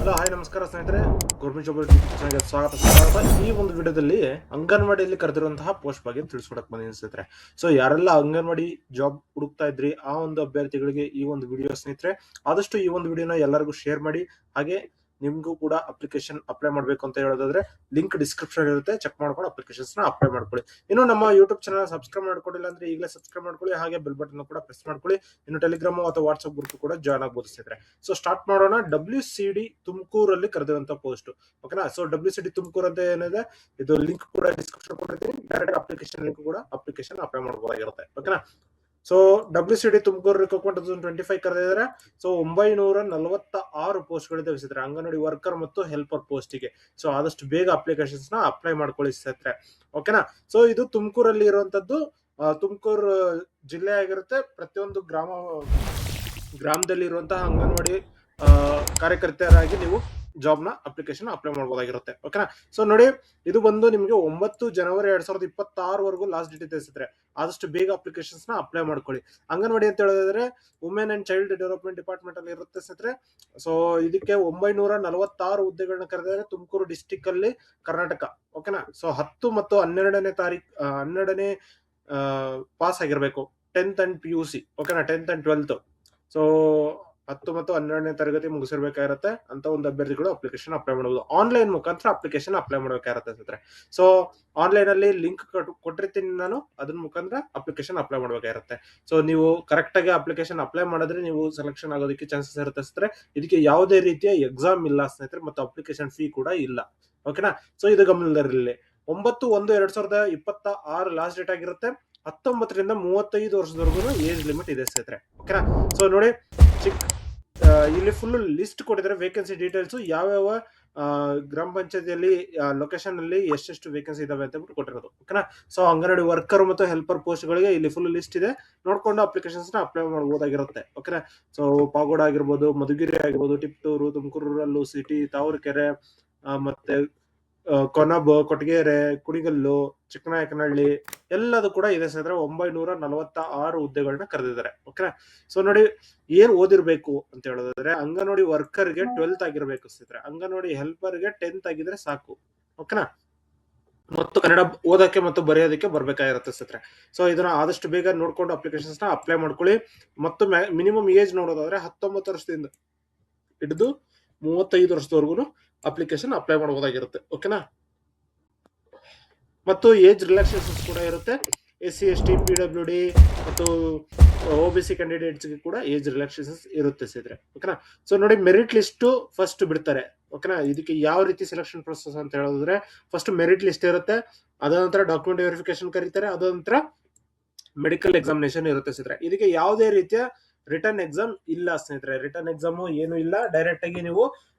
Hello hi ನಮಸ್ಕಾರ ಸ್ನೇಹಿತರೆ, government job ಚಾನಲ್ಗೆ ಸ್ವಾಗತ. ಈ ಒಂದು ವಿಡಿಯೋದಲ್ಲಿ ಅಂಗನವಾಡಿಯಲ್ಲಿ ಕರೆದಿರುವಂತಹ ಪೋಸ್ಟ್ ಬಗ್ಗೆ ತಿಳಿಸ್ಕೊಡಕ್ ಬಂದಿದ್ದೀನಿ ಸ್ನೇಹಿತರೆ. ಸೊ ಯಾರೆಲ್ಲ ಅಂಗನವಾಡಿ ಜಾಬ್ ಹುಡುಕ್ತಾ ಇದ್ರಿ ಆ ಒಂದು ಅಭ್ಯರ್ಥಿಗಳಿಗೆ ಈ ಒಂದು ವಿಡಿಯೋ ಸ್ನೇಹಿತರೆ, ಆದಷ್ಟು ಈ ಒಂದು ವಿಡಿಯೋನ ಎಲ್ಲರಿಗೂ ಶೇರ್ ಮಾಡಿ. ಹಾಗೆ ನಿಮ್ಗೂ ಕೂಡ ಅಪ್ಲಿಕೇಶನ್ ಅಪ್ಲೈ ಮಾಡಬೇಕು ಅಂತ ಹೇಳೋದಾದ್ರೆ ಲಿಂಕ್ ಡಿಸ್ಕ್ರಿಪ್ಷನ್ ಇರುತ್ತೆ, ಚೆಕ್ ಮಾಡ್ಕೊಂಡು ಅಪ್ಲಿಕೇಶನ್ಸ್ ನ ಅಪ್ಲೈ ಮಾಡ್ಕೊಳ್ಳಿ. ಇನ್ನು ನಮ್ಮ ಯೂಟ್ಯೂಬ್ ಚಾನಲ್ ಸಬ್ಸ್ಕ್ರೈಬ್ ಮಾಡ್ಕೊಂಡಿಲ್ಲ ಅಂದ್ರೆ ಈಗಲೇ ಸಬ್ಸ್ಕ್ರೈಬ್ ಮಾಡ್ಕೊಳ್ಳಿ, ಹಾಗೆ ಬೆಲ್ ಬಟನ್ ಕೂಡ ಪ್ರೆಸ್ ಮಾಡ್ಕೊಳ್ಳಿ. ಇನ್ನು ಟೆಲಿಗ್ರಾಮ್ ಅಥವಾ ವಾಟ್ಸ್ಆಪ್ ಗ್ರೂಪ್ ಕೂಡ ಜಾಯ್ನ್ ಆಗಬಹುದು ಸ್ನೇಹಿತರೆ. ಸೊ ಸ್ಟಾರ್ಟ್ ಮಾಡೋಣ. WCD ತುಮಕೂರಲ್ಲಿ ಕರೆದಿರುವಂತ ಪೋಸ್ಟ್, ಓಕೆನಾ. ಸೊ WCD ತುಮಕೂರು ಅಂತ ಏನಿದೆ, ಇದು ಲಿಂಕ್ ಕೂಡ ಡಿಸ್ಕ್ರಿಪ್ಷನ್ ಕೊಟ್ಟಿದ್ದೀನಿ. ಡೈರೆಕ್ಟ್ ಅಪ್ಲಿಕೇಶನ್ ಲಿಂಕ್ ಕೂಡ ಅಪ್ಲಿಕೇಶನ್ ಅಪ್ಲೈ ಮಾಡಬಹುದಾಗಿರುತ್ತೆ, ಓಕೆನಾ. ಸೊ WCD ತುಮಕೂರು ರಿಕ್ರೂಟ್ಮೆಂಟ್ 2025 ಕರೆದಿದ್ದಾರೆ. ಸೊ 946 ಪೋಸ್ಟ್ ಗಳಿದೆ ಸ್ನೇಹಿತರೆ, ಅಂಗನವಾಡಿ ವರ್ಕರ್ ಮತ್ತು ಹೆಲ್ಪರ್ ಪೋಸ್ಟ್ ಗೆ. ಸೊ ಆದಷ್ಟು ಬೇಗ ಅಪ್ಲಿಕೇಶನ್ಸ್ ನ ಅಪ್ಲೈ ಮಾಡ್ಕೊಳ್ಳಿ ಸ್ನೇಹಿತರೆ, ಓಕೆನಾ. ಸೊ ಇದು ತುಮಕೂರಲ್ಲಿ ಇರುವಂತದ್ದು, ತುಮಕೂರು ಜಿಲ್ಲೆ ಆಗಿರುತ್ತೆ. ಪ್ರತಿಯೊಂದು ಗ್ರಾಮದಲ್ಲಿ ಇರುವಂತಹ ಅಂಗನವಾಡಿ ಕಾರ್ಯಕರ್ತೆಯರಾಗಿ ನೀವು ಜಾಬ್ ನ ಅಪ್ಲಿಕೇಶನ್ ಅಪ್ಲೈ ಮಾಡಬಹುದಾಗಿರುತ್ತೆ, ಓಕೆನಾ. ಸೊ ನೋಡಿ, ಇದು ಬಂದು ನಿಮಗೆ 9 ಜನವರಿ 2026 ವರೆಗೂ ಲಾಸ್ಟ್ ಡೇಟ್ ಇದೆ ಸ್ನೇಹಿತರೆ. ಆದಷ್ಟು ಬೇಗ ಅಪ್ಲಿಕೇಶನ್ಸ್ ನ ಅಪ್ಲೈ ಮಾಡ್ಕೊಳ್ಳಿ. ಅಂಗನವಾಡಿ ಅಂತ ಹೇಳಿದ್ರೆ women and child development department ಅಲ್ಲಿ ಇರುತ್ತೆ ಸ್ನೇಹಿತರೆ. ಸೊ ಇದಕ್ಕೆ 946 ಹುದ್ದೆಗಳನ್ನ ಕರೆದಿದ್ದಾರೆ ತುಮಕೂರು ಡಿಸ್ಟಿಕ್ ಅಲ್ಲಿ, ಕರ್ನಾಟಕ, ಓಕೆನಾ. ಸೊ 10 ಮತ್ತು 12ನೇ ಪಾಸ್ ಆಗಿರ್ಬೇಕು, 10th ಅಂಡ್ PUC, ಓಕೆನಾ, 10th ಅಂಡ್ 12th. ಸೊ 10 ಮತ್ತು 12ನೇ ತರಗತಿ ಮುಗಿಸಿರ್ಬೇಕಾಗಿರುತ್ತೆ ಅಂತ ಒಂದು ಅಭ್ಯರ್ಥಿಗಳು ಅಪ್ಲಿಕೇಶನ್ ಅಪ್ಲೈ ಮಾಡಬಹುದು. ಆನ್ಲೈನ್ ಮುಖಾಂತರ ಅಪ್ಲಿಕೇಶನ್ ಅಪ್ಲೈ ಮಾಡಬೇಕಾಗಿರುತ್ತೆ ಸ್ನೇಹಿತರೆ. ಸೊ ಆನ್ಲೈನ್ ಅಲ್ಲಿ ಲಿಂಕ್ ಕೊಟ್ಟಿರ್ತೀನಿ ನಾನು, ಅದ್ರ ಮುಖಾಂತರ ಅಪ್ಲಿಕೇಶನ್ ಅಪ್ಲೈ ಮಾಡಬೇಕಾಗಿರುತ್ತೆ. ಸೊ ನೀವು ಕರೆಕ್ಟ್ ಆಗಿ ಅಪ್ಲಿಕೇಶನ್ ಅಪ್ಲೈ ಮಾಡಿದ್ರೆ ನೀವು ಸೆಲೆಕ್ಷನ್ ಆಗೋದಕ್ಕೆ ಚಾನ್ಸಸ್ ಇರುತ್ತೆ ಸ್ನೇಹಿತರೆ. ಇದಕ್ಕೆ ಯಾವುದೇ ರೀತಿಯ ಎಕ್ಸಾಮ್ ಇಲ್ಲ ಸ್ನೇಹಿತರೆ, ಮತ್ತು ಅಪ್ಲಿಕೇಶನ್ ಫೀ ಕೂಡ ಇಲ್ಲ, ಓಕೆನಾ. ಸೊ ಇದು ಗಮನದಲ್ಲಿರಲಿ. 9/1/2026 ಲಾಸ್ಟ್ ಡೇಟ್ ಆಗಿರುತ್ತೆ. 19ರಿಂದ 35 ವರ್ಷದವರೆಗೂ ಏಜ್ ಲಿಮಿಟ್ ಇದೆ ಸ್ನೇಹಿತರೆ, ಓಕೆನಾ. ಸೊ ನೋಡಿ, ಇಲ್ಲಿ ಫುಲ್ ಲಿಸ್ಟ್ ಕೊಟ್ಟಿದ್ದಾರೆ, ವೇಕೆನ್ಸಿ ಡೀಟೇಲ್ಸ್, ಯಾವ್ಯಾವ ಗ್ರಾಮ ಪಂಚಾಯತಿಯಲ್ಲಿ ಲೊಕೇಶನ್ ಅಲ್ಲಿ ಎಷ್ಟೆಷ್ಟು ವೇಕೆನ್ಸಿ ಇದಾವೆ ಅಂತ ಕೊಟ್ಟಿರೋದು, ಓಕೆನಾ. ಸೊ ಅಂಗನವಾಡಿ ವರ್ಕರ್ ಮತ್ತು ಹೆಲ್ಪರ್ ಪೋಸ್ಟ್ ಗಳಿಗೆ ಇಲ್ಲಿ ಫುಲ್ ಲಿಸ್ಟ್ ಇದೆ, ನೋಡ್ಕೊಂಡು ಅಪ್ಲಿಕೇಶನ್ಸ್ ನ ಅಪ್ಲೈ ಮಾಡಬಹುದಾಗಿರುತ್ತೆ, ಓಕೆನಾ. ಸೊ ಪಾಗೋಡ ಆಗಿರ್ಬೋದು, ಮಧುಗಿರಿ ಆಗಿರ್ಬೋದು, ಟಿಪ್ಟೂರು, ತುಮಕೂರು ರೂರಲ್ ಸಿಟಿ, ತಾವರೆಕೆರೆ, ಮತ್ತೆ ಕೊನಬ್, ಕೊಟಗೆರೆ, ಕುಣಿಗಲ್ಲು, ಚಿಕ್ಕನಾಯಕನಹಳ್ಳಿ ಎಲ್ಲದೂ ಕೂಡ ಇದೆ ಸ್ನೇಹಿತರೆ. 946 ಹುದ್ದೆಗಳನ್ನ ಕರೆದಿದ್ದಾರೆ, ಓಕೆನಾ. ಸೊ ನೋಡಿ, ಏನ್ ಓದಿರ್ಬೇಕು ಅಂತ ಹೇಳೋದಾದ್ರೆ, ಅಂಗನವಾಡಿ ವರ್ಕರ್ಗೆ 12th ಆಗಿರ್ಬೇಕು ಸ್ನೇಹಿತರೆ, ಅಂಗನವಾಡಿ ಹೆಲ್ಪರ್ಗೆ 10th ಆಗಿದ್ರೆ ಸಾಕು, ಓಕೆನಾ. ಮತ್ತು ಕನ್ನಡ ಓದಕ್ಕೆ ಮತ್ತು ಬರೆಯೋದಕ್ಕೆ ಬರ್ಬೇಕಾಗಿರುತ್ತೆ ಸ್ನೇಹಿತರೆ. ಸೊ ಇದನ್ನ ಆದಷ್ಟು ಬೇಗ ನೋಡ್ಕೊಂಡು ಅಪ್ಲಿಕೇಶನ್ಸ್ ನ ಅಪ್ಲೈ ಮಾಡ್ಕೊಳ್ಳಿ. ಮತ್ತು ಮಿನಿಮಮ್ ಏಜ್ ನೋಡೋದಾದ್ರೆ 19 ವರ್ಷದಿಂದ ಹಿಡಿದು 35 ವರ್ಷದವರೆಗೂ ಅಪ್ಲಿಕೇಶನ್ ಅಪ್ಲೈ ಮಾಡಬಹುದಾಗಿರುತ್ತೆ, ಓಕೆನಾ. ಮತ್ತು ಏಜ್ ರಿಲ್ಯಾಕ್ಸೇಷನ್ಸ್ ಕೂಡ ಇರುತ್ತೆ. SC ST PWD ಮತ್ತು OBC ಕ್ಯಾಂಡಿಡೇಟ್ಸ್ ಗೆ ಕೂಡ ಏಜ್ ರಿಲ್ಯಾಕ್ಸೇಷನ್ಸ್ ಇರುತ್ತೆ ಸ್ನೇಹಿತರೆ, ಓಕೆನಾ. ಸೊ ನೋಡಿ, ಮೆರಿಟ್ ಲಿಸ್ಟ್ ಫಸ್ಟ್ ಬಿಡ್ತಾರೆ, ಓಕೆನಾ. ಇದಕ್ಕೆ ಯಾವ ರೀತಿ ಸೆಲೆಕ್ಷನ್ ಪ್ರೊಸೆಸ್ ಅಂತ ಹೇಳೋದಾದ್ರೆ, ಫಸ್ಟ್ ಮೆರಿಟ್ ಲಿಸ್ಟ್ ಇರುತ್ತೆ, ಅದ ನಂತರ ಡಾಕ್ಯುಮೆಂಟ್ ವೆರಿಫಿಕೇಶನ್ ಕರೀತಾರೆ, ಅದ ನಂತರ ಮೆಡಿಕಲ್ ಎಕ್ಸಾಮಿನೇಷನ್ ಇರುತ್ತೆ ಸ್ನೇಹಿತರೆ. ಇದಕ್ಕೆ ಯಾವುದೇ ರೀತಿಯ ರಿಟರ್ನ್ ಎಕ್ಸಾಮ್ ಇಲ್ಲ ಸ್ನೇಹಿತರೆ, ರಿಟರ್ನ್ ಎಕ್ಸಾಮ್ ಏನು ಇಲ್ಲ. ಡೈರೆಕ್ಟ್ ಆಗಿ ನೀವು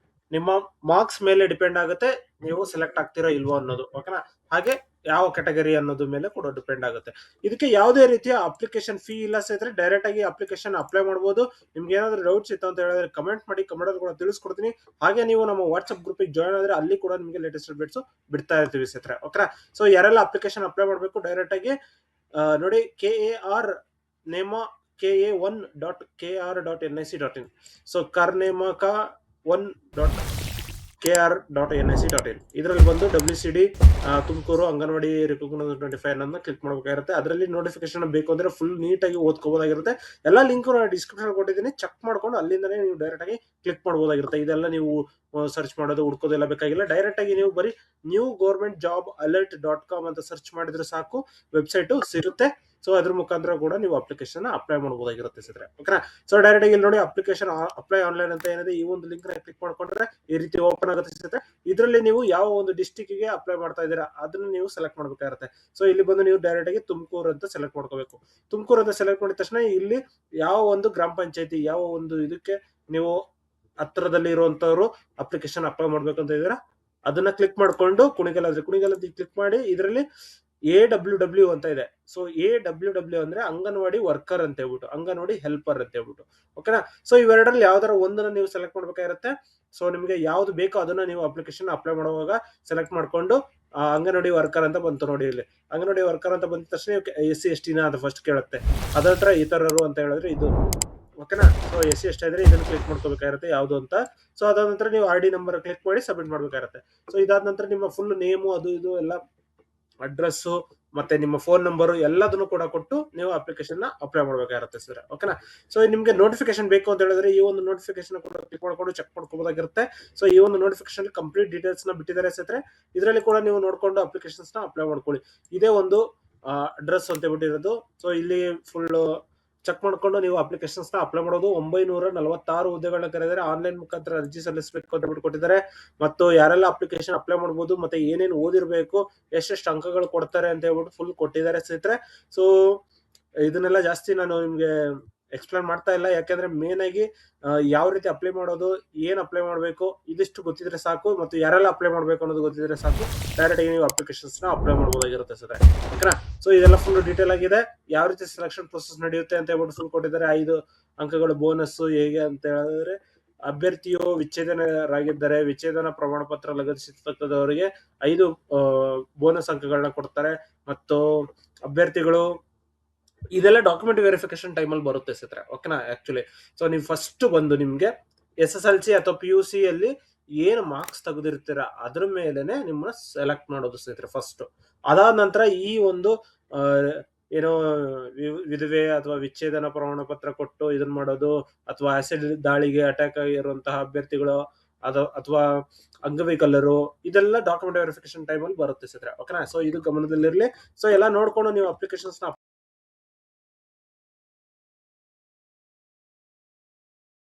ನಿಮ್ಮ ಮಾರ್ಕ್ಸ್ ಮೇಲೆ ಡಿಪೆಂಡ್ ಆಗುತ್ತೆ ನೀವು ಸೆಲೆಕ್ಟ್ ಆಗ್ತೀರಾ ಇಲ್ವೋ ಅನ್ನೋದು, ಓಕೆನಾ. ಹಾಗೆ ಯಾವ ಕ್ಯಾಟಗರಿ ಅನ್ನೋದು ಮೇಲೆ ಕೂಡ ಡಿಪೆಂಡ್ ಆಗುತ್ತೆ. ಇದಕ್ಕೆ ಯಾವುದೇ ರೀತಿಯ ಅಪ್ಲಿಕೇಶನ್ ಫೀ ಇಲ್ಲ ಸ್ನೇಹಿತರೆ, ಡೈರೆಕ್ಟ್ ಆಗಿ ಅಪ್ಲಿಕೇಶನ್ ಅಪ್ಲೈ ಮಾಡಬಹುದು. ನಿಮ್ಗೆ ಏನಾದ್ರು ಡೌಟ್ಸ್ ಇತ್ತು ಅಂತ ಹೇಳಿದ್ರೆ ಕಮೆಂಟ್ ಮಾಡಿ, ಕಮೆಂಟ್ ಅಲ್ಲಿ ಕೂಡ ತಿಳಿಸ್ಕೊಡ್ತೀನಿ. ಹಾಗೆ ನೀವು ನಮ್ಮ ವಾಟ್ಸ್ಆಪ್ ಗ್ರೂಪ್ ಜಾಯ್ನ್ ಆದ್ರೆ ಅಲ್ಲಿ ಕೂಡ ನಿಮಗೆ ಲೇಟೆಸ್ಟ್ ಅಪ್ಡೇಟ್ಸ್ ಬಿಡ್ತಾ ಇರ್ತೀವಿ ಸ್ನೇಹಿತರೆ, ಓಕೆನಾ. ಸೊ ಯಾರೆಲ್ಲ ಅಪ್ಲಿಕೇಶನ್ ಅಪ್ಲೈ ಮಾಡಬೇಕು, ಡೈರೆಕ್ಟ್ ಆಗಿ ನೋಡಿ, KAR1.KR.nic.in, ಸೊ ಕರ್ನೇಮಕ 1.KR.nic.in ಇದರಲ್ಲಿ ಬಂದು WCD ತುಮಕೂರು ಅಂಗನವಾಡಿ ರಿಕ್ರೂಟ್ಮೆಂಟ್ 2025 ಅನ್ನೋದನ್ನ ಕ್ಲಿಕ್ ಮಾಡಬೇಕಾಗಿರುತ್ತೆ. ಅದರಲ್ಲಿ ನೋಟಿಫಿಕೇಶನ್ ಬೇಕು ಅಂದ್ರೆ ಫುಲ್ ನೀಟಾಗಿ ಓದ್ಕೋಬಹುದಾಗಿರುತ್ತೆ. ಎಲ್ಲ ಲಿಂಕ್ ಡಿಸ್ಕ್ರಿಪ್ಷನ್ ಕೊಟ್ಟಿದ್ದೀನಿ, ಚೆಕ್ ಮಾಡ್ಕೊಂಡು ಅಲ್ಲಿಂದನೇ ನೀವು ಡೈರೆಕ್ಟ್ ಆಗಿ ಕ್ಲಿಕ್ ಮಾಡಬಹುದಾಗಿರುತ್ತೆ. ಇದೆಲ್ಲ ನೀವು ಸರ್ಚ್ ಮಾಡೋದು ಹುಡ್ಕೋದೆಲ್ಲ ಬೇಕಾಗಿಲ್ಲ. ಡೈರೆಕ್ಟ್ ಆಗಿ ನೀವು ಬರೀ newgovernmentjobalert.com ಅಂತ ಸರ್ಚ್ ಮಾಡಿದ್ರೆ ಸಾಕು, ವೆಬ್ಸೈಟ್ ಸಿಗುತ್ತೆ. ಸೊ ಅದ್ರ ಮುಖಾಂತರ ಕೂಡ ನೀವು ಅಪ್ಲಿಕೇಶನ್ ಅಪ್ಲೈ ಮಾಡಬಹುದಾಗಿರುತ್ತೆ ಸ್ನೇಹಿತರೆ, ಓಕೆನಾ. ಸೊ ಡೈರೆಕ್ಟ್ ಆಗಿ ನೋಡಿ, ಅಪ್ಲಿಕೇಶನ್ ಅಪ್ಲೈ ಆನ್ಲೈನ್ ಅಂತ ಏನಿದೆ, ಈ ಒಂದು ಲಿಂಕ್ ನ ಕ್ಲಿಕ್ ಮಾಡ್ಕೊಂಡ್ರೆ ಈ ರೀತಿ ಓಪನ್ ಆಗುತ್ತೆ ಸ್ನೇಹಿತರೆ. ಇದರಲ್ಲಿ ನೀವು ಯಾವ ಒಂದು ಡಿಸ್ಟಿಕ್ ಗೆ ಅಪ್ಲೈ ಮಾಡ್ತಾ ಇದ್ದೀರಾ ಅದನ್ನ ನೀವು ಸೆಲೆಕ್ಟ್ ಮಾಡಬೇಕಾಗಿರುತ್ತೆ. ಸೊ ಇಲ್ಲಿ ಬಂದು ನೀವು ಡೈರೆಕ್ಟ್ ಆಗಿ ತುಮಕೂರು ಅಂತ ಸೆಲೆಕ್ಟ್ ಮಾಡ್ಕೋಬೇಕು. ತುಮಕೂರು ಅಂತ ಸೆಲೆಕ್ಟ್ ಮಾಡಿದ ತಕ್ಷಣ ಇಲ್ಲಿ ಯಾವ ಒಂದು ಗ್ರಾಮ ಪಂಚಾಯತಿ, ಯಾವ ಒಂದು ಇದಕ್ಕೆ ನೀವು ಹತ್ರದಲ್ಲಿ ಇರುವಂತವ್ರು ಅಪ್ಲಿಕೇಶನ್ ಅಪ್ಲೈ ಮಾಡ್ಬೇಕಂತ ಇದ್ದೀರಾ ಅದನ್ನ ಕ್ಲಿಕ್ ಮಾಡ್ಕೊಂಡು, ಕುಣಿಗಲ್ ಕ್ಲಿಕ್ ಮಾಡಿ, ಇದರಲ್ಲಿ AWW ಅಂತ ಇದೆ. ಸೊ AWW ಅಂದ್ರೆ ಅಂಗನವಾಡಿ ವರ್ಕರ್ ಅಂತ ಹೇಳ್ಬಿಟ್ಟು, ಅಂಗನವಾಡಿ ಹೆಲ್ಪರ್ ಅಂತ ಹೇಳ್ಬಿಟ್ಟು, ಓಕೆನಾ. ಸೊ ಇವೆರಡರಲ್ಲಿ ಯಾವ್ದಾರ ಒಂದನ್ನ ನೀವು ಸೆಲೆಕ್ಟ್ ಮಾಡ್ಬೇಕಾಗಿರುತ್ತೆ. ಸೊ ನಿಮಗೆ ಯಾವ್ದು ಬೇಕೋ ಅದನ್ನ ನೀವು ಅಪ್ಲಿಕೇಶನ್ ಅಪ್ಲೈ ಮಾಡುವಾಗ ಸೆಲೆಕ್ಟ್ ಮಾಡ್ಕೊಂಡು, ಅಂಗನವಾಡಿ ವರ್ಕರ್ ಅಂತ ಬಂತು ನೋಡಿ, ಇಲ್ಲಿ ಅಂಗನವಾಡಿ ವರ್ಕರ್ ಅಂತ ಬಂದ ತಕ್ಷಣ SC ST ನ ಅದು ಫಸ್ಟ್ ಕೇಳುತ್ತೆ. ಅದ ನಂತರ ಇತರರು ಅಂತ ಹೇಳಿದ್ರೆ ಇದು ಓಕೆನಾ. ಸೊ SC ಎಷ್ಟೇ ಇದ್ರೆ ಇದನ್ನ ಕ್ಲಿಕ್ ಮಾಡ್ಕೋಬೇಕಾಗಿರುತ್ತೆ ಯಾವುದು ಅಂತ. ಸೊ ಅದಾದ ನಂತರ ನೀವು RD ನಂಬರ್ ಕ್ಲಿಕ್ ಮಾಡಿ ಸಬ್ಮಿಟ್ ಮಾಡ್ಬೇಕಾಗಿರುತ್ತೆ. ಸೊ ಇದಾದ ನಂತರ ನಿಮ್ಮ ಫುಲ್ ನೇಮು ಅದು ಇದು ಎಲ್ಲ ಅಡ್ರೆಸ್ಸು ಮತ್ತೆ ನಿಮ್ಮ ಫೋನ್ ನಂಬರು ಎಲ್ಲದನ್ನು ಕೂಡ ಕೊಟ್ಟು ನೀವು ಅಪ್ಲಿಕೇಶನ್ ಅಪ್ಲೈ ಮಾಡ್ಬೇಕಾಗಿರುತ್ತೆ ಸರ್. ಓಕೆನಾ. ಸೊ ನಿಮ್ಗೆ ನೋಟಿಫಿಕೇಶನ್ ಬೇಕು ಅಂತ ಹೇಳಿದ್ರೆ ಈ ಒಂದು ನೋಟಿಫಿಕೇಶನ್ ಕೂಡ ಕ್ಲಿಕ್ ಮಾಡ್ಕೊಂಡು ಚೆಕ್ ಮಾಡ್ಕೋಬಹುದಾಗಿರುತ್ತೆ. ಸೊ ಈ ಒಂದು ನೋಟಿಫಿಕೇಶನ್ ಕಂಪ್ಲೀಟ್ ಡೀಟೇಲ್ಸ್ ನ ಬಿಟ್ಟಿದ್ದಾರೆ ಸ್ನೇಹಿತರೆ. ಇದರಲ್ಲಿ ಕೂಡ ನೀವು ನೋಡ್ಕೊಂಡು ಅಪ್ಲಿಕೇಶನ್ಸ್ ನ ಅಪ್ಲೈ ಮಾಡ್ಕೊಳ್ಳಿ. ಇದೇ ಒಂದು ಅಡ್ರೆಸ್ ಅಂತ ಬಿಟ್ಟಿರೋದು. ಸೊ ಇಲ್ಲಿ ಫುಲ್ ಚೆಕ್ ಮಾಡ್ಕೊಂಡು ನೀವು ಅಪ್ಲಿಕೇಶನ್ಸ್ ನ ಅಪ್ಲೈ ಮಾಡೋದು. 946 ಹುದ್ದೆಗಳನ್ನ ಕರೆದರೆ ಆನ್ಲೈನ್ ಮುಖಾಂತರ ಅರ್ಜಿ ಸಲ್ಲಿಸಬೇಕು ಅಂತ ಬಿಟ್ಟು ಕೊಟ್ಟಿದ್ದಾರೆ. ಮತ್ತು ಯಾರೆಲ್ಲ ಅಪ್ಲಿಕೇಶನ್ ಅಪ್ಲೈ ಮಾಡಬಹುದು ಮತ್ತೆ ಏನೇನು ಓದಿರ್ಬೇಕು, ಎಷ್ಟೆಷ್ಟು ಅಂಕಗಳು ಕೊಡ್ತಾರೆ ಅಂತ ಹೇಳ್ಬಿಟ್ಟು ಫುಲ್ ಕೊಟ್ಟಿದ್ದಾರೆ ಸ್ನೇಹಿತರೆ. ಸೊ ಇದನ್ನೆಲ್ಲ ಜಾಸ್ತಿ ನಾನು ನಿಮ್ಗೆ ಎಕ್ಸ್ಪ್ಲೇನ್ ಮಾಡ್ತಾ ಇಲ್ಲ, ಯಾಕಂದ್ರೆ ಮೇನ್ ಆಗಿ ಯಾವ ರೀತಿ ಅಪ್ಲೈ ಮಾಡೋದು, ಏನ್ ಅಪ್ಲೈ ಮಾಡಬೇಕು ಇದಿಷ್ಟು ಗೊತ್ತಿದ್ರೆ ಸಾಕು, ಮತ್ತು ಯಾರೆಲ್ಲ ಅಪ್ಲೈ ಮಾಡಬೇಕು ಅನ್ನೋದು ಗೊತ್ತಿದ್ರೆ ಸಾಕು. ಡೈರೆಕ್ಟ್ ಆಗಿ ನೀವು ಅಪ್ಲಿಕೇಶನ್ಸ್ ನ ಅಪ್ಲೈ ಮಾಡಬಹುದಾಗಿರುತ್ತೆ ಸರ್. ಓಕೆನಾ. ಸೊ ಇದೆಲ್ಲ ಫುಲ್ ಡೀಟೇಲ್ ಆಗಿದೆ. ಯಾವ ರೀತಿ ಸೆಲೆಕ್ಷನ್ ಪ್ರೊಸೆಸ್ ನಡೆಯುತ್ತೆ ಅಂತ ಹೇಳ್ಬಿಟ್ಟು ಫುಲ್ ಕೊಟ್ಟಿದ್ದಾರೆ. 5 ಅಂಕಗಳು ಬೋನಸ್ ಹೇಗೆ ಅಂತ ಹೇಳಿದ್ರೆ, ಅಭ್ಯರ್ಥಿಯು ವಿಚ್ಛೇದನರಾಗಿದ್ದರೆ ವಿಚ್ಛೇದನ ಪ್ರಮಾಣ ಪತ್ರ ಲಗತ್ತಿಸತಕ್ಕದವರಿಗೆ 5 ಬೋನಸ್ ಅಂಕಗಳನ್ನ ಕೊಡ್ತಾರೆ. ಮತ್ತು ಅಭ್ಯರ್ಥಿಗಳು ಇದೆಲ್ಲ ಡಾಕ್ಯುಮೆಂಟ್ ವೆರಿಫಿಕೇಶನ್ ಟೈಮಲ್ಲಿ ಬರುತ್ತೆ ಸ್ನೇಹಿತರೆ. ಓಕೆನಾ. ಆಕ್ಚುಲಿ ಸೊ ನೀವು ಫಸ್ಟ್ ಬಂದು ನಿಮ್ಗೆ SSLC ಅಥವಾ PUC ಅಲ್ಲಿ ಏನು ಮಾರ್ಕ್ಸ್ ತೆಗೆದಿರ್ತೀರಾ ಅದ್ರ ಮೇಲೆನೆ ನಿಮ್ಮನ್ನ ಸೆಲೆಕ್ಟ್ ಮಾಡೋದು ಸ್ನೇಹಿತರೆ ಫಸ್ಟ್. ಅದಾದ ನಂತರ ಈ ಒಂದು ಏನೋ ವಿಧವೆ ಅಥವಾ ವಿಚ್ಛೇದನ ಪ್ರಮಾಣ ಪತ್ರ ಕೊಟ್ಟು ಇದನ್ನ ಮಾಡೋದು, ಅಥವಾ ಆಸಿಡ್ ದಾಳಿಗೆ ಅಟ್ಯಾಕ್ ಆಗಿರುವಂತಹ ಅಭ್ಯರ್ಥಿಗಳು ಅಥವಾ ಅಂಗವಿಕಲರು, ಇದೆಲ್ಲ ಡಾಕ್ಯುಮೆಂಟ್ ವೆರಿಫಿಕೇಶನ್ ಟೈಮಲ್ಲಿ ಬರುತ್ತೆ ಸ್ನೇಹಿತರೆ. ಓಕೆನಾ. ಸೊ ಇದು ಗಮನದಲ್ಲಿರಲಿ. ಸೊ ಎಲ್ಲ ನೋಡ್ಕೊಂಡು ನೀವು ಅಪ್ಲಿಕೇಶನ್ಸ್ ನ